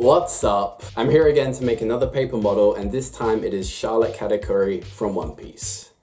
What's up? I'm here again to make another paper model, and this time it is Charlotte Katakuri from One Piece.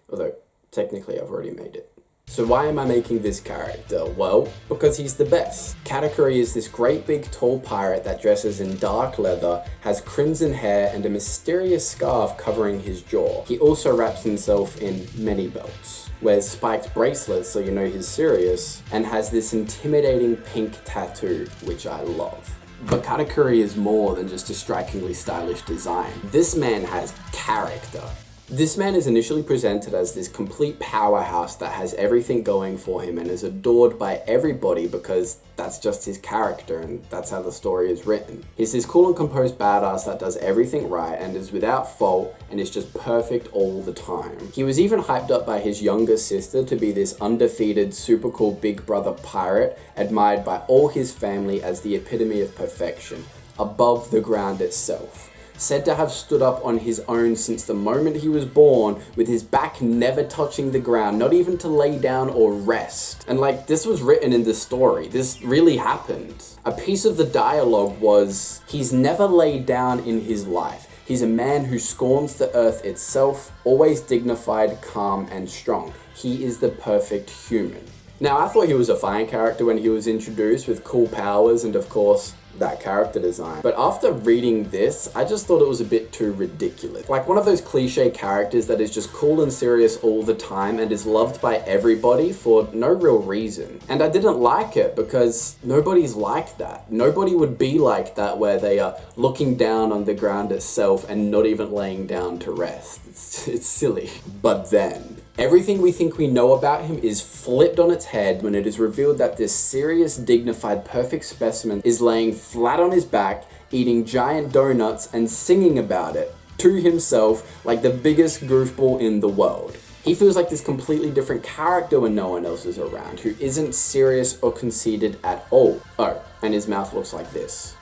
Although, technically I've already made it. So why am I making this character? Well, because he's the best. Katakuri is this great big tall pirate that dresses in dark leather, has crimson hair, and a mysterious scarf covering his jaw. He also wraps himself in many belts, wears spiked bracelets so you know he's serious, and has this intimidating pink tattoo, which I love. But Katakuri is more than just a strikingly stylish design. This man has character. This man is initially presented as this complete powerhouse that has everything going for him and is adored by everybody because that's just his character and that's how the story is written. He's this cool and composed badass that does everything right and is without fault and is just perfect all the time. He was even hyped up by his younger sister to be this undefeated, super cool big brother pirate, admired by all his family as the epitome of perfection, above the ground itself. Said to have stood up on his own since the moment he was born, with his back never touching the ground, not even to lay down or rest. And like, this was written in the story. This really happened. A piece of the dialogue was, he's never laid down in his life. He's a man who scorns the earth itself, always dignified, calm, and strong. He is the perfect human. Now, I thought he was a fine character when he was introduced with cool powers and, of course, that character design. But after reading this, I just thought it was a bit too ridiculous. Like one of those cliche characters that is just cool and serious all the time and is loved by everybody for no real reason. And I didn't like it because nobody's like that. Nobody would be like that where they are looking down on the ground itself and not even laying down to rest. It's silly. But then, everything we think we know about him is flipped on its head when it is revealed that this serious, dignified, perfect specimen is laying flat on his back, eating giant donuts and singing about it to himself like the biggest goofball in the world. He feels like this completely different character when no one else is around, who isn't serious or conceited at all. Oh, and his mouth looks like this.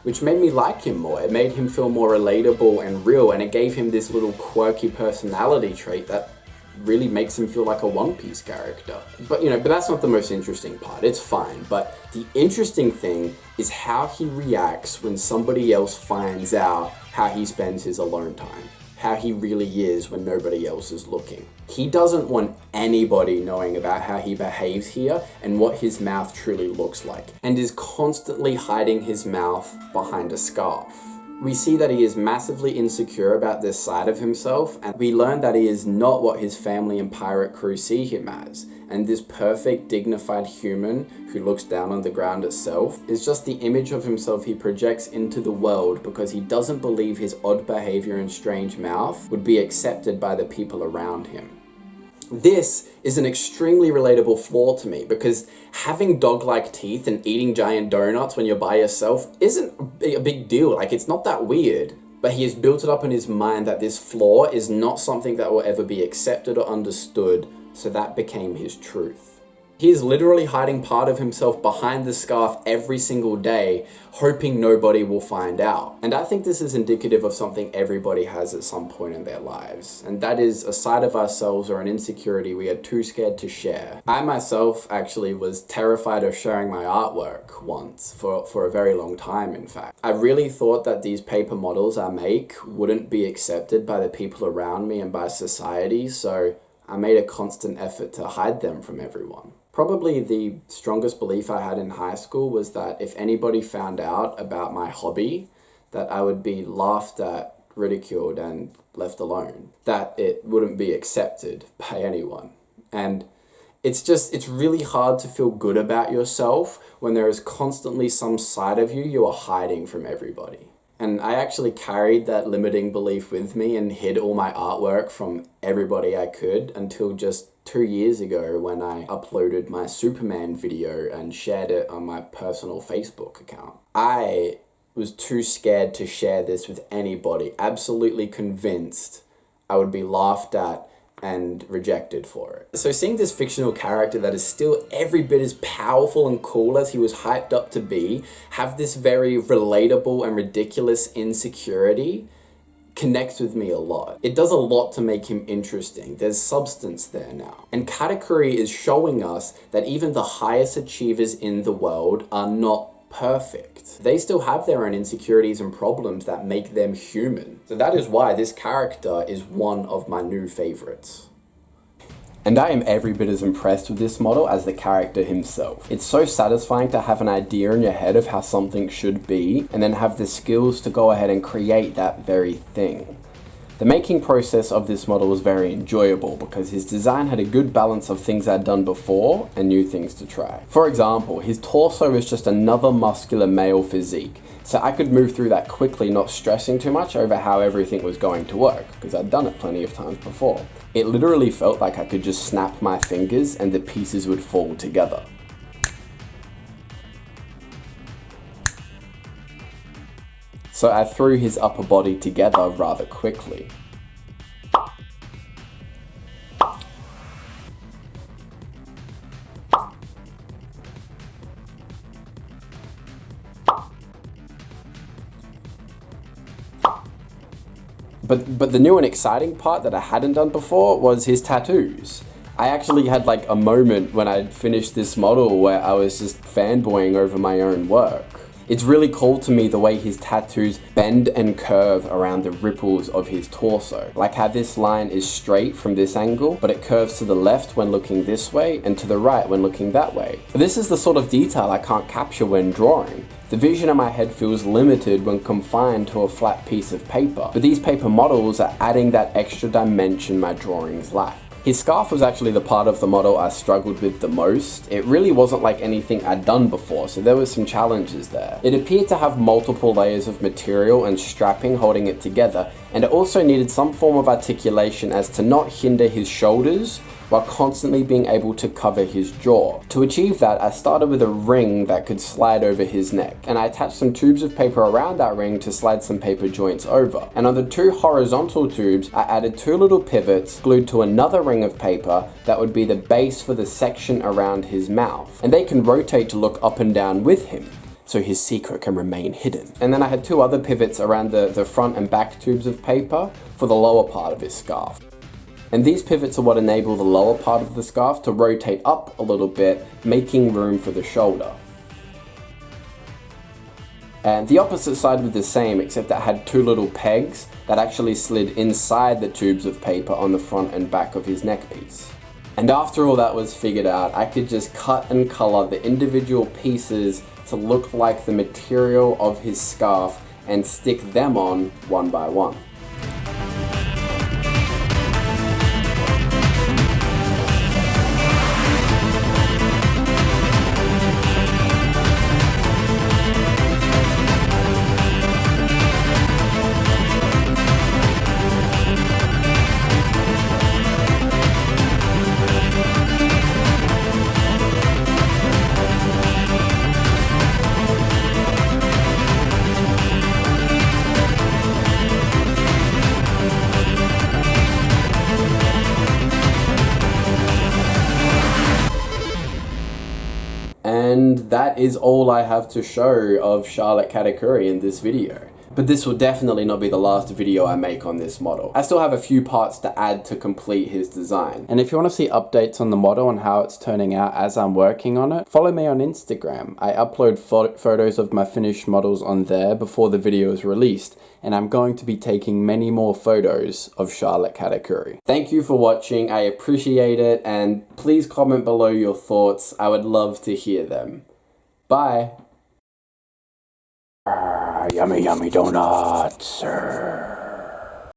Which made me like him more. It made him feel more relatable and real, and it gave him this little quirky personality trait that really makes him feel like a One Piece character. But that's not the most interesting part. It's fine. But the interesting thing is how he reacts when somebody else finds out how he spends his alone time. How he really is when nobody else is looking. He doesn't want anybody knowing about how he behaves here and what his mouth truly looks like, and is constantly hiding his mouth behind a scarf. We see that he is massively insecure about this side of himself, and we learn that he is not what his family and pirate crew see him as, and this perfect, dignified human who looks down on the ground itself is just the image of himself he projects into the world because he doesn't believe his odd behavior and strange mouth would be accepted by the people around him. This is an extremely relatable flaw to me because having dog-like teeth and eating giant donuts when you're by yourself isn't a big deal. Like, it's not that weird. But he has built it up in his mind that this flaw is not something that will ever be accepted or understood, so that became his truth. He is literally hiding part of himself behind the scarf every single day, hoping nobody will find out. And I think this is indicative of something everybody has at some point in their lives. And that is a side of ourselves or an insecurity we are too scared to share. I myself actually was terrified of sharing my artwork once, for a very long time in fact. I really thought that these paper models I make wouldn't be accepted by the people around me and by society, so I made a constant effort to hide them from everyone. Probably the strongest belief I had in high school was that if anybody found out about my hobby, that I would be laughed at, ridiculed, and left alone. That it wouldn't be accepted by anyone. And it's really hard to feel good about yourself when there is constantly some side of you are hiding from everybody. And I actually carried that limiting belief with me and hid all my artwork from everybody I could until just 2 years ago when I uploaded my Superman video and shared it on my personal Facebook account. I was too scared to share this with anybody, absolutely convinced I would be laughed at and rejected for it. So seeing this fictional character that is still every bit as powerful and cool as he was hyped up to be, have this very relatable and ridiculous insecurity, connects with me a lot. It does a lot to make him interesting. There's substance there now. And Katakuri is showing us that even the highest achievers in the world are not perfect. perfect. They still have their own insecurities and problems that make them human. So that is why this character is one of my new favorites. And I am every bit as impressed with this model as the character himself. It's so satisfying to have an idea in your head of how something should be, and then have the skills to go ahead and create that very thing. The making process of this model was very enjoyable because his design had a good balance of things I'd done before and new things to try. For example, his torso is just another muscular male physique, so I could move through that quickly, not stressing too much over how everything was going to work, because I'd done it plenty of times before. It literally felt like I could just snap my fingers and the pieces would fall together. So I threw his upper body together rather quickly. But the new and exciting part that I hadn't done before was his tattoos. I actually had like a moment when I finished this model where I was just fanboying over my own work. It's really cool to me the way his tattoos bend and curve around the ripples of his torso. Like how this line is straight from this angle, but it curves to the left when looking this way and to the right when looking that way. This is the sort of detail I can't capture when drawing. The vision in my head feels limited when confined to a flat piece of paper, but these paper models are adding that extra dimension my drawings lack. His scarf was actually the part of the model I struggled with the most. It really wasn't like anything I'd done before, so there was some challenges there. It appeared to have multiple layers of material and strapping holding it together, and it also needed some form of articulation as to not hinder his shoulders while constantly being able to cover his jaw. To achieve that, I started with a ring that could slide over his neck, and I attached some tubes of paper around that ring to slide some paper joints over. And on the two horizontal tubes, I added two little pivots glued to another ring of paper that would be the base for the section around his mouth. And they can rotate to look up and down with him, so his secret can remain hidden. And then I had two other pivots around the front and back tubes of paper for the lower part of his scarf. And these pivots are what enable the lower part of the scarf to rotate up a little bit, making room for the shoulder. And the opposite side was the same, except it had two little pegs that actually slid inside the tubes of paper on the front and back of his neck piece. And after all that was figured out, I could just cut and color the individual pieces to look like the material of his scarf and stick them on one by one. And that is all I have to show of Charlotte Katakuri in this video. But this will definitely not be the last video I make on this model. I still have a few parts to add to complete his design. And if you want to see updates on the model and how it's turning out as I'm working on it, follow me on Instagram. I upload photos of my finished models on there before the video is released, and I'm going to be taking many more photos of Charlotte Katakuri. Thank you for watching, I appreciate it, and please comment below your thoughts. I would love to hear them. Bye! Yummy, yummy donuts.